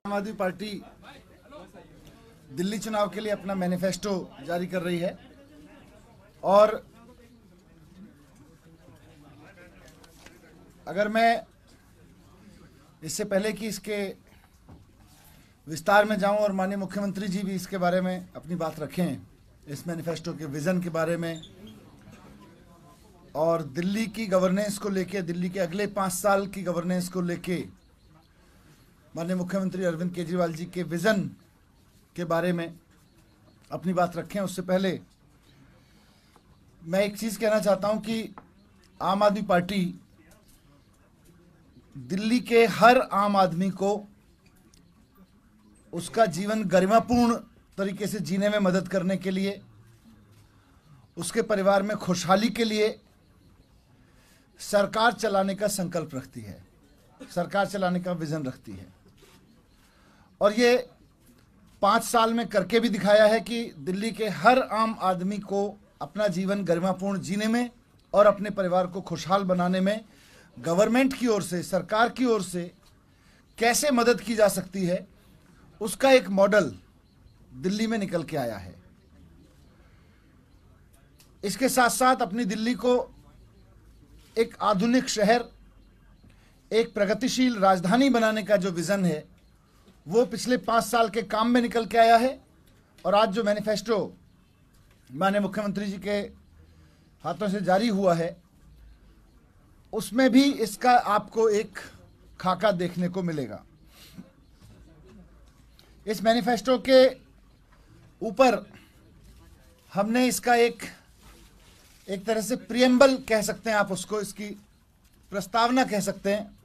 आम आदमी पार्टी दिल्ली चुनाव के लिए अपना मैनिफेस्टो जारी कर रही है और अगर मैं इससे पहले कि इसके विस्तार में जाऊं और माननीय मुख्यमंत्री जी भी इसके बारे में अपनी बात रखें, इस मैनिफेस्टो के विज़न के बारे में और दिल्ली की गवर्नेंस को लेके, दिल्ली के अगले 5 साल की गवर्नेंस को लेके माननीय मुख्यमंत्री अरविंद केजरीवाल जी के विज़न के बारे में अपनी बात रखें, उससे पहले मैं एक चीज़ कहना चाहता हूं कि आम आदमी पार्टी दिल्ली के हर आम आदमी को उसका जीवन गरिमापूर्ण तरीके से जीने में मदद करने के लिए, उसके परिवार में खुशहाली के लिए सरकार चलाने का संकल्प रखती है, सरकार चलाने का विजन रखती है। और ये 5 साल में करके भी दिखाया है कि दिल्ली के हर आम आदमी को अपना जीवन गरिमापूर्ण जीने में और अपने परिवार को खुशहाल बनाने में गवर्नमेंट की ओर से, सरकार की ओर से कैसे मदद की जा सकती है, उसका एक मॉडल दिल्ली में निकल के आया है। इसके साथ साथ अपनी दिल्ली को एक आधुनिक शहर, एक प्रगतिशील राजधानी बनाने का जो विजन है वो पिछले 5 साल के काम में निकल के आया है। और आज जो मैनिफेस्टो माननीय मुख्यमंत्री जी के हाथों से जारी हुआ है उसमें भी इसका आपको एक खाका देखने को मिलेगा। इस मैनिफेस्टो के ऊपर हमने इसका एक तरह से प्रियम्बल कह सकते हैं आप उसको, इसकी प्रस्तावना कह सकते हैं,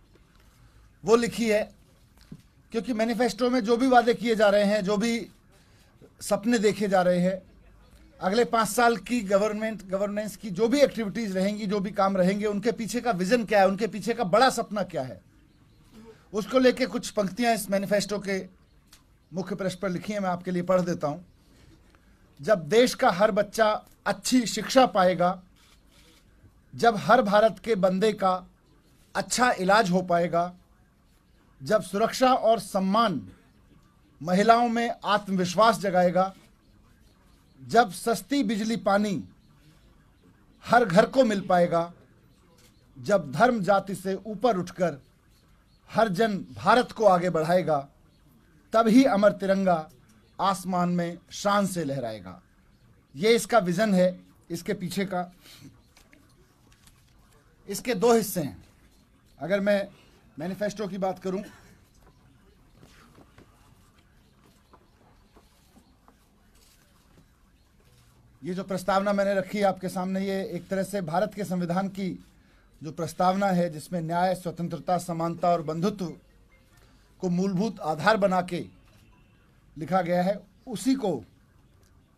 वो लिखी है। क्योंकि मैनिफेस्टो में जो भी वादे किए जा रहे हैं, जो भी सपने देखे जा रहे हैं, अगले 5 साल की गवर्नेंस की जो भी एक्टिविटीज़ रहेंगी, जो भी काम रहेंगे, उनके पीछे का विज़न क्या है, उनके पीछे का बड़ा सपना क्या है, उसको लेके कुछ पंक्तियां इस मैनिफेस्टो के मुख्य पृष्ठ पर लिखी हैं। मैं आपके लिए पढ़ देता हूं। जब देश का हर बच्चा अच्छी शिक्षा पाएगा, जब हर भारत के बंदे का अच्छा इलाज हो पाएगा, जब सुरक्षा और सम्मान महिलाओं में आत्मविश्वास जगाएगा, जब सस्ती बिजली पानी हर घर को मिल पाएगा, जब धर्म जाति से ऊपर उठकर हर जन भारत को आगे बढ़ाएगा, तभी अमर तिरंगा आसमान में शान से लहराएगा। ये इसका विजन है। इसके पीछे का, इसके 2 हिस्से हैं। अगर मैं मैनिफेस्टो की बात करूं, ये जो प्रस्तावना मैंने रखी है आपके सामने, ये एक तरह से भारत के संविधान की जो प्रस्तावना है, जिसमें न्याय, स्वतंत्रता, समानता और बंधुत्व को मूलभूत आधार बना के लिखा गया है, उसी को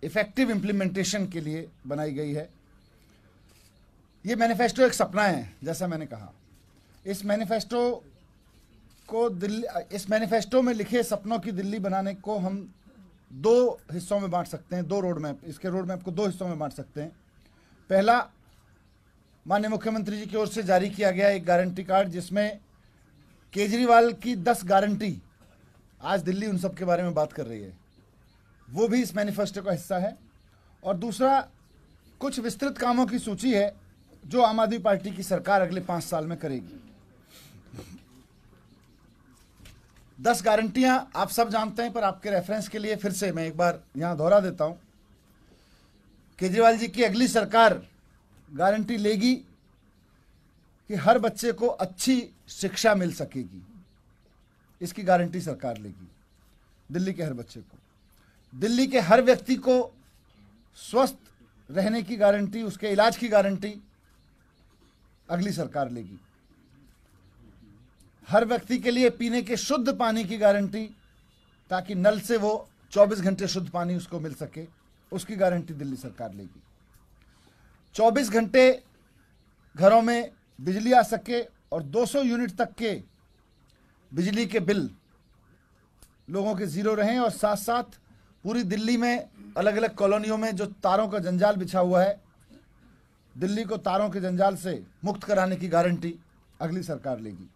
इफेक्टिव इम्प्लीमेंटेशन के लिए बनाई गई है। ये मैनिफेस्टो एक सपना है, जैसा मैंने कहा। इस मैनिफेस्टो में लिखे सपनों की दिल्ली बनाने को हम 2 हिस्सों में बांट सकते हैं, 2 रोड मैप, इसके रोड मैप को 2 हिस्सों में बांट सकते हैं। पहला, माननीय मुख्यमंत्री जी की ओर से जारी किया गया एक गारंटी कार्ड, जिसमें केजरीवाल की 10 गारंटी, आज दिल्ली उन सब के बारे में बात कर रही है, वो भी इस मैनिफेस्टो का हिस्सा है। और दूसरा, कुछ विस्तृत कामों की सूची है जो आम आदमी पार्टी की सरकार अगले 5 साल में करेगी। 10 गारंटियां आप सब जानते हैं, पर आपके रेफरेंस के लिए फिर से मैं एक बार यहां दोहरा देता हूं। केजरीवाल जी की अगली सरकार गारंटी लेगी कि हर बच्चे को अच्छी शिक्षा मिल सकेगी। इसकी गारंटी सरकार लेगी, दिल्ली के हर बच्चे को। दिल्ली के हर व्यक्ति को स्वस्थ रहने की गारंटी, उसके इलाज की गारंटी अगली सरकार लेगी। हर व्यक्ति के लिए पीने के शुद्ध पानी की गारंटी, ताकि नल से वो 24 घंटे शुद्ध पानी उसको मिल सके, उसकी गारंटी दिल्ली सरकार लेगी। 24 घंटे घरों में बिजली आ सके और 200 यूनिट तक के बिजली के बिल लोगों के ज़ीरो रहें। और साथ साथ पूरी दिल्ली में अलग अलग कॉलोनियों में जो तारों का जंजाल बिछा हुआ है दिल्ली को तारों के जंजाल से मुक्त कराने की गारंटी अगली सरकार लेगी।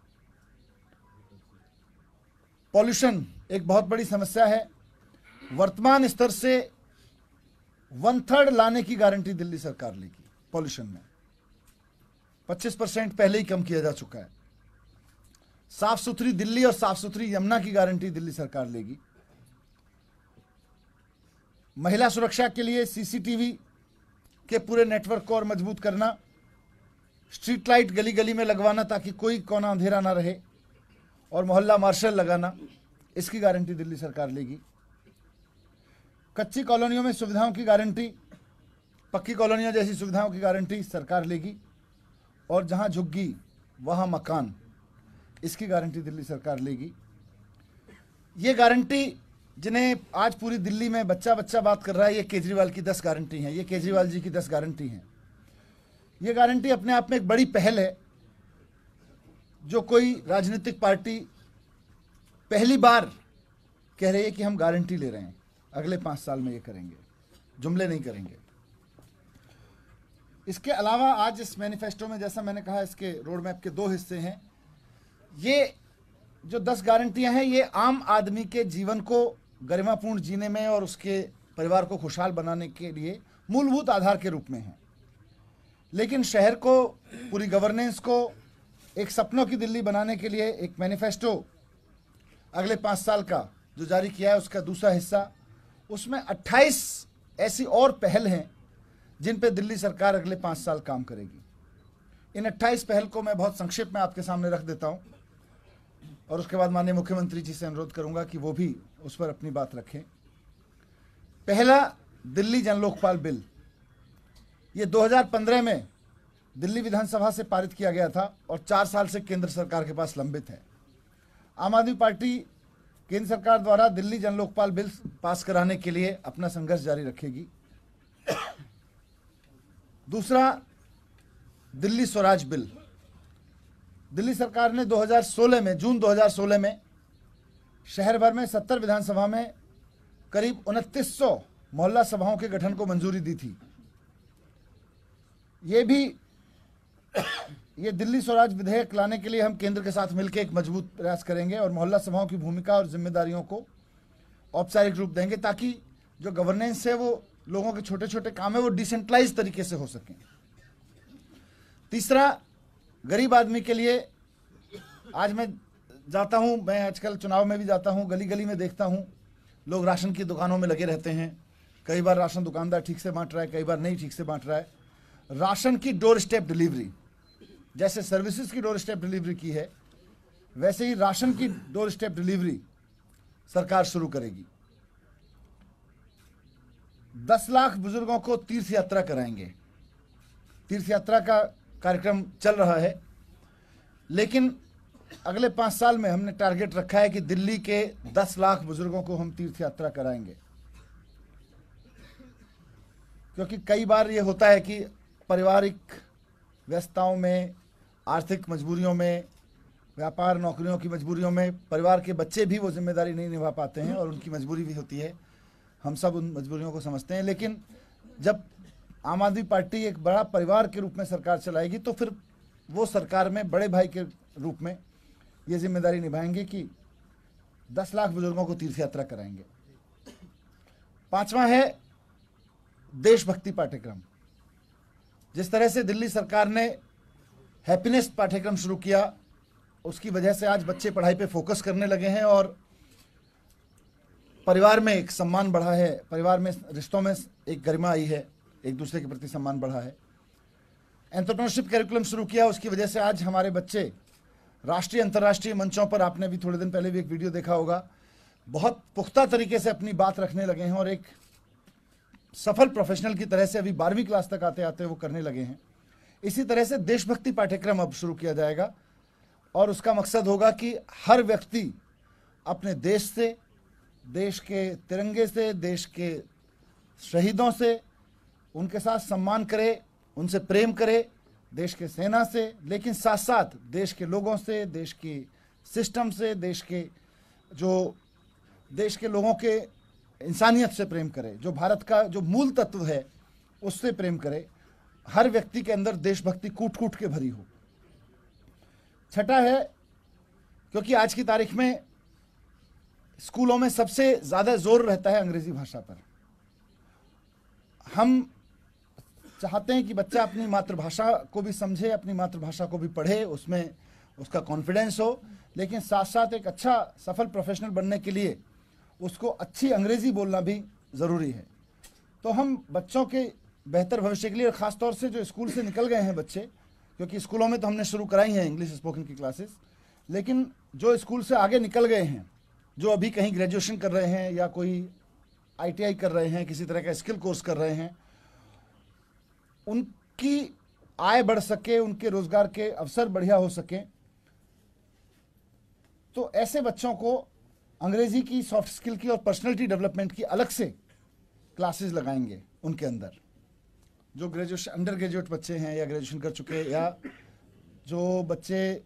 पॉल्यूशन एक बहुत बड़ी समस्या है। वर्तमान स्तर से 1/3 लाने की गारंटी दिल्ली सरकार लेगी। पॉल्यूशन में 25% पहले ही कम किया जा चुका है। साफ सुथरी दिल्ली और साफ सुथरी यमुना की गारंटी दिल्ली सरकार लेगी। महिला सुरक्षा के लिए सीसीटीवी के पूरे नेटवर्क को और मजबूत करना, स्ट्रीट लाइट गली गली में लगवाना ताकि कोई कोना अंधेरा ना रहे, और मोहल्ला मार्शल लगाना, इसकी गारंटी दिल्ली सरकार लेगी। कच्ची कॉलोनियों में सुविधाओं की गारंटी, पक्की कॉलोनियों जैसी सुविधाओं की गारंटी सरकार लेगी। और जहां झुग्गी वहां मकान, इसकी गारंटी दिल्ली सरकार लेगी। ये गारंटी जिन्हें आज पूरी दिल्ली में बच्चा बच्चा बात कर रहा है, ये केजरीवाल की 10 गारंटी हैं। ये केजरीवाल जी की 10 गारंटी हैं। ये गारंटी अपने आप में एक बड़ी पहल है, जो कोई राजनीतिक पार्टी पहली बार कह रही है कि हम गारंटी ले रहे हैं, अगले 5 साल में ये करेंगे, जुमले नहीं करेंगे। इसके अलावा आज इस मैनिफेस्टो में, जैसा मैंने कहा, इसके रोड मैप के 2 हिस्से हैं। ये जो 10 गारंटियां हैं, ये आम आदमी के जीवन को गरिमापूर्ण जीने में और उसके परिवार को खुशहाल बनाने के लिए मूलभूत आधार के रूप में हैं। लेकिन शहर को, पूरी गवर्नेंस को एक सपनों की दिल्ली बनाने के लिए एक मैनिफेस्टो अगले 5 साल का जो जारी किया है, उसका दूसरा हिस्सा, उसमें 28 ऐसी और पहल हैं जिन पे दिल्ली सरकार अगले 5 साल काम करेगी। इन 28 पहल को मैं बहुत संक्षेप में आपके सामने रख देता हूं, और उसके बाद माननीय मुख्यमंत्री जी से अनुरोध करूंगा कि वो भी उस पर अपनी बात रखें। पहला, दिल्ली जन लोकपाल बिल। ये 2015 में दिल्ली विधानसभा से पारित किया गया था और 4 साल से केंद्र सरकार के पास लंबित है। आम आदमी पार्टी केंद्र सरकार द्वारा दिल्ली जन लोकपाल बिल पास कराने के लिए अपना संघर्ष जारी रखेगी। दूसरा, दिल्ली स्वराज बिल। दिल्ली सरकार ने 2016 में, जून 2016 में शहर भर में 70 विधानसभा में करीब 2900 मोहल्ला सभाओं के गठन को मंजूरी दी थी। ये दिल्ली स्वराज विधेयक लाने के लिए हम केंद्र के साथ मिलकर एक मजबूत प्रयास करेंगे और मोहल्ला सभाओं की भूमिका और जिम्मेदारियों को औपचारिक रूप देंगे, ताकि जो गवर्नेंस है, वो लोगों के छोटे छोटे काम है, वो डिसेंट्रलाइज तरीके से हो सकें। तीसरा, गरीब आदमी के लिए, आज मैं जाता हूं, मैं आजकल चुनाव में भी जाता हूं, गली गली में देखता हूं लोग राशन की दुकानों में लगे रहते हैं। कई बार राशन दुकानदार ठीक से बांट रहा है, कई बार नहीं ठीक से बांट रहा है। राशन की डोर स्टेप डिलीवरी, जैसे सर्विसेज की डोर स्टेप डिलीवरी की है, वैसे ही राशन की डोर स्टेप डिलीवरी सरकार शुरू करेगी। 10 लाख बुजुर्गों को तीर्थ यात्रा कराएंगे। तीर्थ यात्रा का कार्यक्रम चल रहा है, लेकिन अगले 5 साल में हमने टारगेट रखा है कि दिल्ली के 10 लाख बुजुर्गों को हम तीर्थ यात्रा कराएंगे। क्योंकि कई बार ये होता है कि पारिवारिक व्यस्तताओं में, आर्थिक मजबूरियों में, व्यापार नौकरियों की मजबूरियों में परिवार के बच्चे भी वो जिम्मेदारी नहीं निभा पाते हैं और उनकी मजबूरी भी होती है। हम सब उन मजबूरियों को समझते हैं, लेकिन जब आम आदमी पार्टी एक बड़ा परिवार के रूप में सरकार चलाएगी, तो फिर वो सरकार में बड़े भाई के रूप में ये जिम्मेदारी निभाएंगे कि 10 लाख बुजुर्गों को तीर्थ यात्रा कराएंगे। 5वां है देशभक्ति पाठ्यक्रम। जिस तरह से दिल्ली सरकार ने हैप्पीनेस पाठ्यक्रम शुरू किया, उसकी वजह से आज बच्चे पढ़ाई पे फोकस करने लगे हैं और परिवार में एक सम्मान बढ़ा है, परिवार में रिश्तों में एक गरिमा आई है, एक दूसरे के प्रति सम्मान बढ़ा है। एंटरप्रेन्योरशिप करिकुलम शुरू किया, उसकी वजह से आज हमारे बच्चे राष्ट्रीय अंतर्राष्ट्रीय मंचों पर, आपने भी थोड़े दिन पहले भी एक वीडियो देखा होगा, बहुत पुख्ता तरीके से अपनी बात रखने लगे हैं और एक सफल प्रोफेशनल की तरह से अभी 12वीं क्लास तक आते आते वो करने लगे हैं। इसी तरह से देशभक्ति पाठ्यक्रम अब शुरू किया जाएगा और उसका मकसद होगा कि हर व्यक्ति अपने देश से, देश के तिरंगे से, देश के शहीदों से, उनके साथ सम्मान करे, उनसे प्रेम करे, देश के सेना से, लेकिन साथ साथ देश के लोगों से, देश के सिस्टम से, देश के लोगों के इंसानियत से प्रेम करे, जो भारत का जो मूल तत्व है उससे प्रेम करे। हर व्यक्ति के अंदर देशभक्ति कूट कूट के भरी हो। छठा है, क्योंकि आज की तारीख में स्कूलों में सबसे ज़्यादा जोर रहता है अंग्रेजी भाषा पर। हम चाहते हैं कि बच्चा अपनी मातृभाषा को भी समझे, अपनी मातृभाषा को भी पढ़े, उसमें उसका कॉन्फिडेंस हो, लेकिन साथ साथ एक अच्छा सफल प्रोफेशनल बनने के लिए उसको अच्छी अंग्रेजी बोलना भी ज़रूरी है। तो हम बच्चों के बेहतर भविष्य के लिए, और ख़ास तौर से जो स्कूल से निकल गए हैं बच्चे, क्योंकि स्कूलों में तो हमने शुरू कराई हैं इंग्लिश स्पोकन की क्लासेस, लेकिन जो स्कूल से आगे निकल गए हैं, जो अभी कहीं ग्रेजुएशन कर रहे हैं या कोई ITI कर रहे हैं, किसी तरह का स्किल कोर्स कर रहे हैं, उनकी आय बढ़ सके, उनके रोजगार के अवसर बढ़िया हो सके, तो ऐसे बच्चों को अंग्रेजी की, सॉफ्ट स्किल की और पर्सनैलिटी डेवलपमेंट की अलग से क्लासेस लगाएंगे उनके अंदर। जो ग्रेजुएशन, अंडर ग्रेजुएट बच्चे हैं या ग्रेजुएशन कर चुके हैं, या जो बच्चे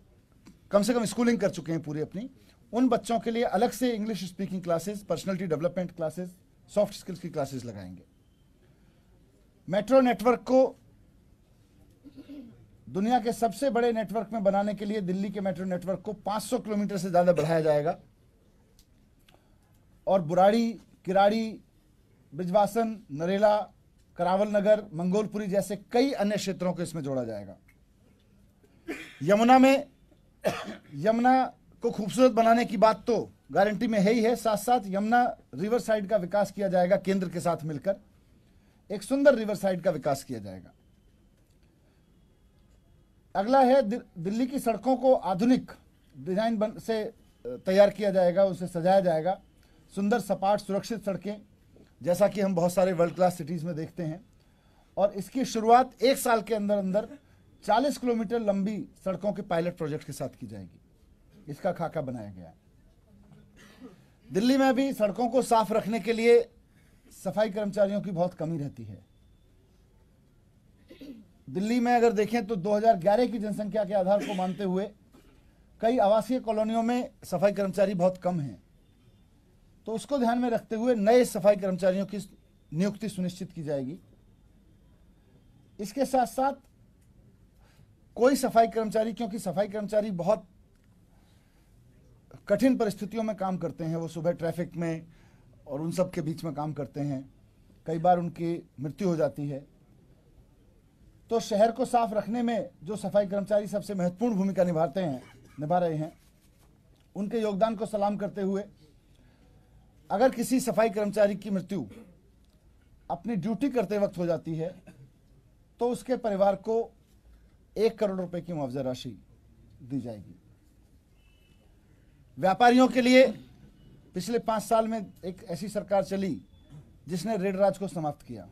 कम से कम स्कूलिंग कर चुके हैं पूरी अपनी, उन बच्चों के लिए अलग से English speaking classes, personality development classes, soft skills की क्लासेस लगाएंगे। मेट्रो नेटवर्क को दुनिया के सबसे बड़े नेटवर्क में बनाने के लिए दिल्ली के मेट्रो नेटवर्क को 500 किलोमीटर से ज़्यादा बढ़ाया जाएगा, और बुराड़ी, किराड़ी, ब्रिजवासन, नरेला, करावल नगर, मंगोलपुरी जैसे कई अन्य क्षेत्रों को इसमें जोड़ा जाएगा। यमुना को खूबसूरत बनाने की बात तो गारंटी में है ही है, साथ साथ यमुना रिवर साइड का विकास किया जाएगा। केंद्र के साथ मिलकर एक सुंदर रिवर साइड का विकास किया जाएगा। अगला है दिल्ली की सड़कों को आधुनिक डिजाइन से तैयार किया जाएगा, उसे सजाया जाएगा। सुंदर, सपाट, सुरक्षित सड़कें, जैसा कि हम बहुत सारे वर्ल्ड क्लास सिटीज़ में देखते हैं, और इसकी शुरुआत 1 साल के अंदर अंदर 40 किलोमीटर लंबी सड़कों के पायलट प्रोजेक्ट के साथ की जाएगी। इसका खाका बनाया गया है। दिल्ली में भी सड़कों को साफ रखने के लिए सफाई कर्मचारियों की बहुत कमी रहती है। दिल्ली में अगर देखें तो 2011 की जनसंख्या के आधार को मानते हुए कई आवासीय कॉलोनियों में सफाई कर्मचारी बहुत कम हैं, तो उसको ध्यान में रखते हुए नए सफाई कर्मचारियों की नियुक्ति सुनिश्चित की जाएगी। इसके साथ साथ कोई सफाई कर्मचारी, क्योंकि सफाई कर्मचारी बहुत कठिन परिस्थितियों में काम करते हैं, वो सुबह ट्रैफिक में और उन सब के बीच में काम करते हैं, कई बार उनकी मृत्यु हो जाती है। तो शहर को साफ रखने में जो सफाई कर्मचारी सबसे महत्वपूर्ण भूमिका निभा रहे हैं, उनके योगदान को सलाम करते हुए अगर किसी सफाई कर्मचारी की मृत्यु अपनी ड्यूटी करते वक्त हो जाती है तो उसके परिवार को 1 करोड़ रुपए की मुआवजा राशि दी जाएगी। व्यापारियों के लिए पिछले 5 साल में एक ऐसी सरकार चली जिसने रेड राज को समाप्त किया।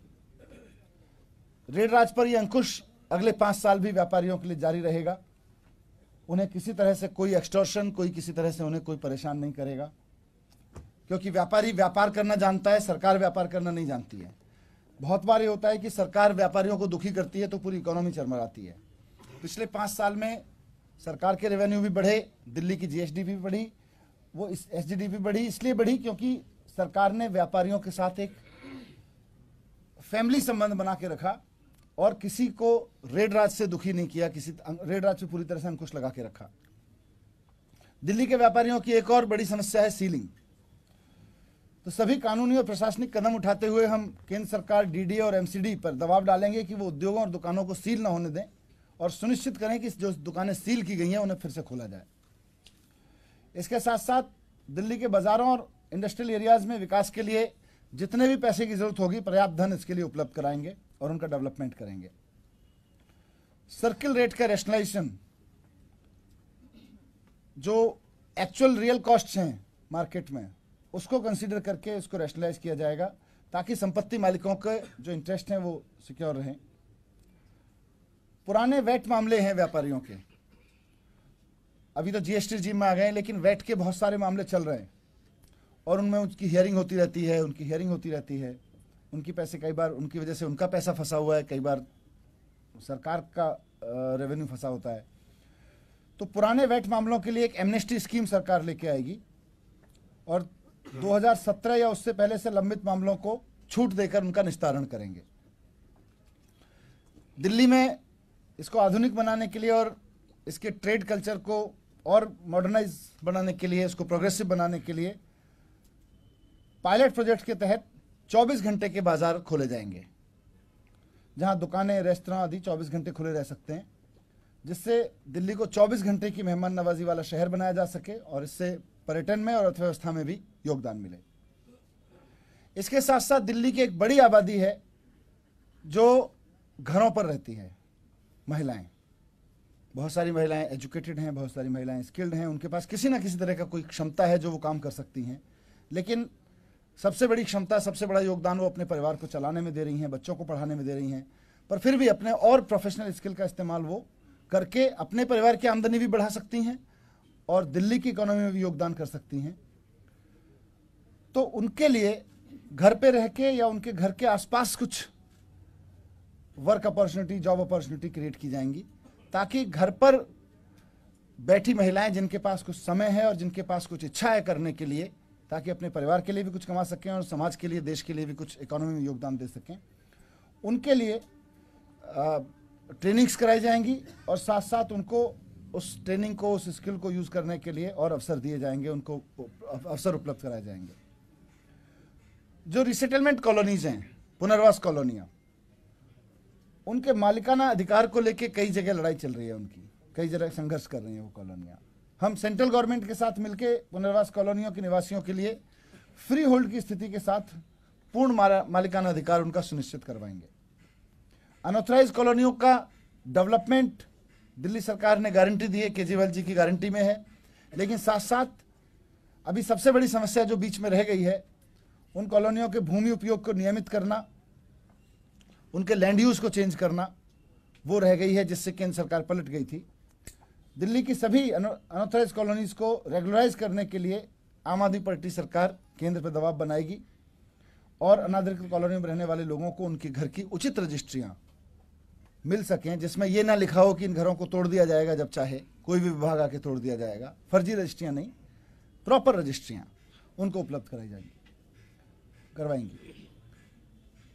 रेड राज पर यह अंकुश अगले 5 साल भी व्यापारियों के लिए जारी रहेगा। उन्हें किसी तरह से कोई एक्सटॉर्शन, कोई किसी तरह से उन्हें कोई परेशान नहीं करेगा, क्योंकि व्यापारी व्यापार करना जानता है, सरकार व्यापार करना नहीं जानती है। बहुत बार ये होता है कि सरकार व्यापारियों को दुखी करती है तो पूरी इकोनॉमी चरमराती है। पिछले 5 साल में सरकार के रेवेन्यू भी बढ़े, दिल्ली की GST भी बढ़ी, वो SGD भी बढ़ी, इसलिए बढ़ी क्योंकि सरकार ने व्यापारियों के साथ एक फैमिली संबंध बना के रखा और किसी को रेड राज से दुखी नहीं किया, किसी रेड राज पे पूरी तरह से अंकुश लगा के रखा। दिल्ली के व्यापारियों की एक और बड़ी समस्या है सीलिंग। तो सभी कानूनी और प्रशासनिक कदम उठाते हुए हम केंद्र सरकार DDA और MCD पर दबाव डालेंगे कि वो उद्योगों और दुकानों को सील न होने दें और सुनिश्चित करें कि जो दुकानें सील की गई हैं उन्हें फिर से खोला जाए। इसके साथ साथ दिल्ली के बाजारों और इंडस्ट्रियल एरियाज में विकास के लिए जितने भी पैसे की जरूरत होगी पर्याप्त धन इसके लिए उपलब्ध कराएंगे और उनका डेवलपमेंट करेंगे। सर्किल रेट का रैशनलाइजेशन, जो एक्चुअल रियल कॉस्ट्स हैं मार्केट में, उसको कंसीडर करके इसको रैशनलाइज किया जाएगा ताकि संपत्ति मालिकों के जो इंटरेस्ट हैं वो सिक्योर रहें। पुराने वैट मामले हैं व्यापारियों के, अभी तो GST regime में आ गए हैं, लेकिन वैट के बहुत सारे मामले चल रहे हैं और उनमें उनकी हियरिंग होती रहती है, उनकी पैसे, कई बार उनकी वजह से उनका पैसा फंसा हुआ है, कई बार सरकार का रेवेन्यू फंसा होता है। तो पुराने वैट मामलों के लिए एक एमनेस्टी स्कीम सरकार लेके आएगी और 2017 या उससे पहले से लंबित मामलों को छूट देकर उनका निस्तारण करेंगे। दिल्ली में इसको आधुनिक बनाने के लिए और इसके ट्रेड कल्चर को और मॉडर्नाइज बनाने के लिए, इसको प्रोग्रेसिव बनाने के लिए पायलट प्रोजेक्ट के तहत 24 घंटे के बाजार खोले जाएंगे, जहां दुकानें, रेस्तरां आदि 24 घंटे खुले रह सकते हैं, जिससे दिल्ली को 24 घंटे की मेहमान नवाजी वाला शहर बनाया जा सके और इससे पर्यटन में और अर्थव्यवस्था में भी योगदान मिले। इसके साथ साथ दिल्ली की एक बड़ी आबादी है जो घरों पर रहती है, महिलाएं। बहुत सारी महिलाएं एजुकेटेड हैं, बहुत सारी महिलाएं स्किल्ड हैं, उनके पास किसी ना किसी तरह का कोई क्षमता है जो वो काम कर सकती हैं, लेकिन सबसे बड़ी क्षमता, सबसे बड़ा योगदान वो अपने परिवार को चलाने में दे रही हैं, बच्चों को पढ़ाने में दे रही हैं, पर फिर भी अपने और प्रोफेशनल स्किल का इस्तेमाल वो करके अपने परिवार की आमदनी भी बढ़ा सकती हैं और दिल्ली की इकोनॉमी में भी योगदान कर सकती हैं। तो उनके लिए घर पे रह के या उनके घर के आसपास कुछ work opportunity, job opportunity create की जाएंगी, ताकि घर पर बैठी महिलाएं जिनके पास कुछ समय है और जिनके पास कुछ इच्छा है करने के लिए, ताकि अपने परिवार के लिए भी कुछ कमा सकें और समाज के लिए, देश के लिए भी कुछ इकोनॉमी में योगदान दे सकें, उनके लिए ट्रेनिंग्स कराई जाएंगी और साथ साथ उनको उस ट्रेनिंग को, उस स्किल को यूज़ करने के लिए और अवसर दिए जाएंगे, उनको अवसर उपलब्ध कराए जाएंगे। जो रिसेटलमेंट कॉलोनीज हैं, पुनर्वास कॉलोनियाँ, उनके मालिकाना अधिकार को लेके कई जगह लड़ाई चल रही है, उनकी कई जगह संघर्ष कर रही हैं वो कॉलोनियाँ। हम सेंट्रल गवर्नमेंट के साथ मिलके पुनर्वास कॉलोनियों के निवासियों के लिए फ्री होल्ड की स्थिति के साथ पूर्ण मालिकाना अधिकार उनका सुनिश्चित करवाएंगे। अनऑथराइज कॉलोनियों का डेवलपमेंट दिल्ली सरकार ने गारंटी दी है, केजरीवाल जी की गारंटी में है, लेकिन साथ साथ अभी सबसे बड़ी समस्या जो बीच में रह गई है, उन कॉलोनियों के भूमि उपयोग को नियमित करना, उनके लैंड यूज को चेंज करना, वो रह गई है, जिससे केंद्र सरकार पलट गई थी। दिल्ली की सभी अनऑथराइज कॉलोनीज को रेगुलराइज करने के लिए आम आदमी पार्टी सरकार केंद्र पर दबाव बनाएगी और अनाधिकृत कॉलोनी में रहने वाले लोगों को उनके घर की उचित रजिस्ट्रियां मिल सकें, जिसमें यह ना लिखा हो कि इन घरों को तोड़ दिया जाएगा जब चाहे, कोई भी विभाग आके तोड़ दिया जाएगा। फर्जी रजिस्ट्रियां नहीं, प्रॉपर रजिस्ट्रियां उनको उपलब्ध करवाएंगी।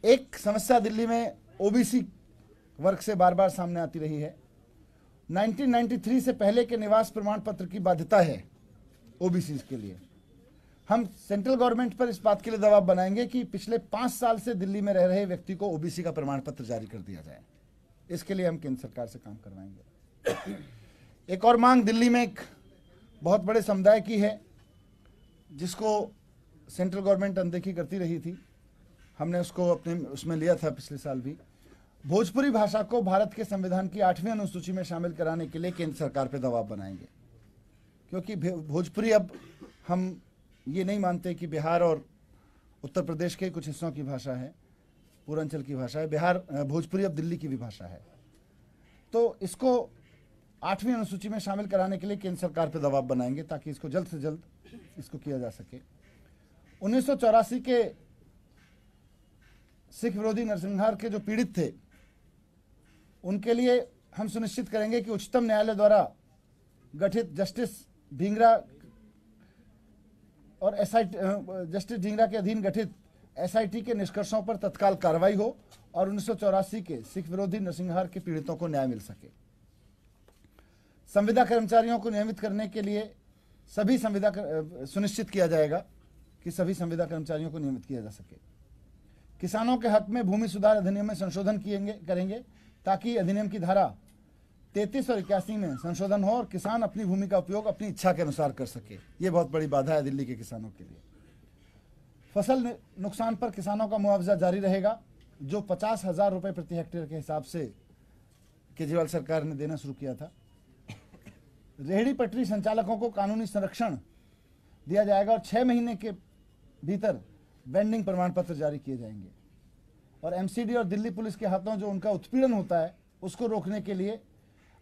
एक समस्या दिल्ली में ओबीसी वर्ग से बार बार सामने आती रही है। 1993 से पहले के निवास प्रमाण पत्र की बाध्यता है ओबीसी के लिए। हम सेंट्रल गवर्नमेंट पर इस बात के लिए दबाव बनाएंगे कि पिछले 5 साल से दिल्ली में रह रहे व्यक्ति को ओबीसी का प्रमाण पत्र जारी कर दिया जाए। इसके लिए हम केंद्र सरकार से काम करवाएंगे। एक और मांग दिल्ली में एक बहुत बड़े समुदाय की है, जिसको सेंट्रल गवर्नमेंट अनदेखी करती रही थी। हमने उसको अपने उसमें लिया था पिछले साल भी। भोजपुरी भाषा को भारत के संविधान की 8वीं अनुसूची में शामिल कराने के लिए केंद्र सरकार पर दबाव बनाएंगे, क्योंकि भोजपुरी अब हम ये नहीं मानते कि बिहार और उत्तर प्रदेश के कुछ हिस्सों की भाषा है, पूर्वांचल की भाषा है। भोजपुरी अब दिल्ली की भी भाषा है। तो इसको 8वीं अनुसूची में शामिल कराने के लिए केंद्र सरकार पर दबाव बनाएंगे, ताकि इसको जल्द से जल्द इसको किया जा सके। 1984 के सिख विरोधी नरसंहार के जो पीड़ित थे, उनके लिए हम सुनिश्चित करेंगे कि उच्चतम न्यायालय द्वारा गठित जस्टिस ढींगरा और जस्टिस ढींगरा के अधीन गठित एसआईटी के निष्कर्षों पर तत्काल कार्रवाई हो और 1984 के सिख विरोधी नरसंहार के पीड़ितों को न्याय मिल सके। संविदा कर्मचारियों को नियमित करने के लिए सभी सुनिश्चित किया जाएगा कि सभी संविदा कर्मचारियों को नियमित किया जा सके। किसानों के हक में भूमि सुधार अधिनियम में संशोधन करेंगे, ताकि अधिनियम की धारा 33 और 81 में संशोधन हो और किसान अपनी भूमि का उपयोग अपनी इच्छा के अनुसार कर सके। ये बहुत बड़ी बाधा है दिल्ली के किसानों के लिए। फसल नुकसान पर किसानों का मुआवजा जारी रहेगा, जो 50,000 रुपये प्रति हेक्टेयर के हिसाब से केजरीवाल सरकार ने देना शुरू किया था। रेहड़ी पटरी संचालकों को कानूनी संरक्षण दिया जाएगा और 6 महीने के भीतर वेंडिंग प्रमाण पत्र जारी किए जाएंगे। और एमसीडी और दिल्ली पुलिस के हाथों जो उनका उत्पीड़न होता है, उसको रोकने के लिए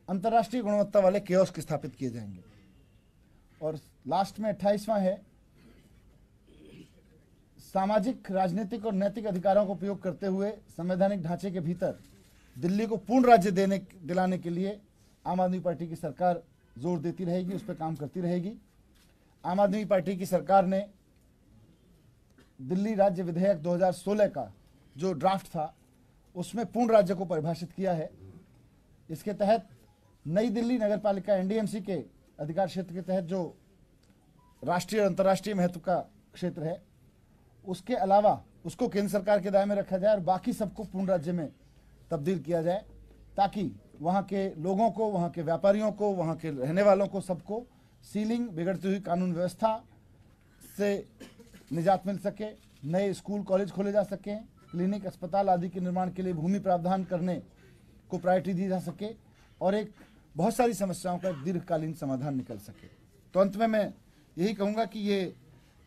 अंतर्राष्ट्रीय गुणवत्ता वाले कियोस्क स्थापित किए जाएंगे। और लास्ट में 28वां है, सामाजिक, राजनीतिक और नैतिक अधिकारों का उपयोग करते हुए संवैधानिक ढांचे के भीतर दिल्ली को पूर्ण राज्य दिलाने के लिए आम आदमी पार्टी की सरकार जोर देती रहेगी, उस पर काम करती रहेगी। आम आदमी पार्टी की सरकार ने दिल्ली राज्य विधेयक 2016 का जो ड्राफ्ट था, उसमें पूर्ण राज्य को परिभाषित किया है। इसके तहत नई दिल्ली नगर पालिका एनडीएमसी के अधिकार क्षेत्र के तहत जो राष्ट्रीय और अंतर्राष्ट्रीय महत्व का क्षेत्र है, उसके अलावा उसको केंद्र सरकार के दायरे में रखा जाए और बाकी सबको पूर्ण राज्य में तब्दील किया जाए, ताकि वहाँ के लोगों को, वहाँ के व्यापारियों को, वहाँ के रहने वालों को सबको सीलिंग, बिगड़ती हुई कानून व्यवस्था से निजात मिल सके, नए स्कूल कॉलेज खोले जा सकें, क्लिनिक अस्पताल आदि के निर्माण के लिए भूमि प्रावधान करने को प्रायोरिटी दी जा सके और एक बहुत सारी समस्याओं का दीर्घकालीन समाधान निकल सके। तो अंत में मैं यही कहूँगा कि ये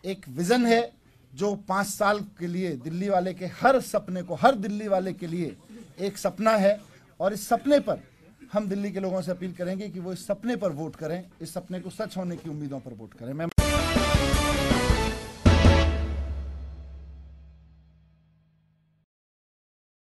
एक विज़न है जो 5 साल के लिए दिल्ली वाले के हर सपने को, हर दिल्ली वाले के लिए एक सपना है और इस सपने पर हम दिल्ली के लोगों से अपील करेंगे कि वो इस सपने पर वोट करें, इस सपने को सच होने की उम्मीदों पर वोट करें। मैं